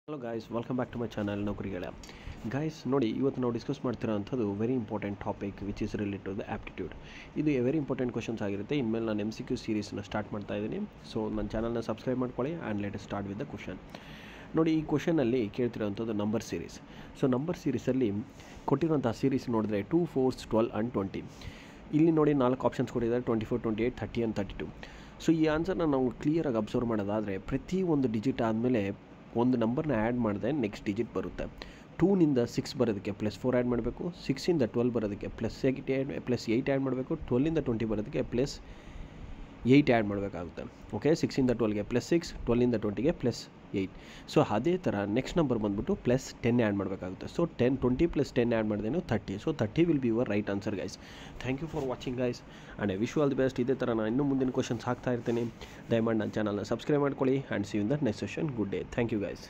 Hello guys, welcome back to my channel ನೌಕರಿಗಳ. Guys ನೋಡಿ, ಇವತ್ತು ನಾವು ಡಿಸ್ಕಸ್ ಮಾಡ್ತಿರೋ ಅಂಥದ್ದು very important topic which is related to the aptitude. ಇದು ವೆರಿ ಇಂಪಾರ್ಟೆಂಟ್ ಕ್ವಶನ್ಸ್ ಆಗಿರುತ್ತೆ. ಇನ್ಮೇಲೆ ನಾನು MCQ ಸೀರೀಸ್ನ ಸ್ಟಾರ್ಟ್ ಮಾಡ್ತಾ ಇದ್ದೀನಿ. ಸೊ ನನ್ನ ಚಾನಲ್ನ ಸಬ್ಸ್ಕ್ರೈಬ್ ಮಾಡ್ಕೊಳ್ಳಿ and let us start with the question. ನೋಡಿ, ಈ ಕ್ವಶನಲ್ಲಿ ಕೇಳ್ತಿರೋವಂಥದ್ದು ನಂಬರ್ ಸೀರೀಸ್. ಸೊ ನಂಬರ್ ಸೀರೀಸಲ್ಲಿ ಕೊಟ್ಟಿರೋಂಥ ಸೀರೀಸ್ ನೋಡಿದ್ರೆ 2, 4, 12 ಆ್ಯಂಡ್ 20. ಇಲ್ಲಿ ನೋಡಿ 4 ಆಪ್ಷನ್ಸ್ ಕೊಟ್ಟಿದ್ದಾರೆ: 24, 28, 30 ಆ್ಯಂಡ್ 32. ಸೊ ಈ ಆನ್ಸರ್ನ ನಾವು ಕ್ಲಿಯರಾಗಿ ಅಬ್ಸರ್ವ್ ಮಾಡೋದಾದರೆ, ಪ್ರತಿ ಒಂದು ಡಿಜಿಟ್ ಆದಮೇಲೆ ಒಂದು ನಂಬರ್ನ ಆ್ಯಡ್ ಮಾಡಿದೆ ನೆಕ್ಸ್ಟ್ ಡಿಜಿಟ್ ಬರುತ್ತೆ. 2ನಿಂದ 6 ಬರೋದಕ್ಕೆ +4 ಆ್ಯಡ್ ಮಾಡಬೇಕು, 6ಇಂದ 12 ಬರೋದಕ್ಕೆ +8 ಆ್ಯಡ್ ಮಾಡಬೇಕು, 12ಇಂದ 20 ಬರೋದಕ್ಕೆ +8 ಆ್ಯಡ್ ಮಾಡಬೇಕಾಗುತ್ತೆ. ಓಕೆ, 6ಇಂದ 12ಗೆ +6, 12ಇಂದ 20ಗೆ +8. ಸೊ ಅದೇ ಥರ ನೆಕ್ಸ್ಟ್ ನಂಬರ್ ಬಂದುಬಿಟ್ಟು +10 ಆ್ಯಡ್ ಮಾಡಬೇಕಾಗುತ್ತೆ. ಸೊ 20 + 10 ಆ್ಯಡ್ ಮಾಡಿದೇನು 30. So 30 will be your right answer guys. Thank you for watching guys and I wish you all the best. ಇದೇ ಥರ ನಾನು ಇನ್ನೂ ಮುಂದಿನ ಕ್ವಶನ್ಸ್ ಹಾಕ್ತಾ ಇರ್ತೀನಿ. ದಯಮಾಡಿ ನನ್ನ ಚಾನಲ್ನ ಸಬ್ಸ್ಕ್ರೈಬ್ ಮಾಡ್ಕೊಳ್ಳಿ and see you in the next session. Good day. Thank you guys.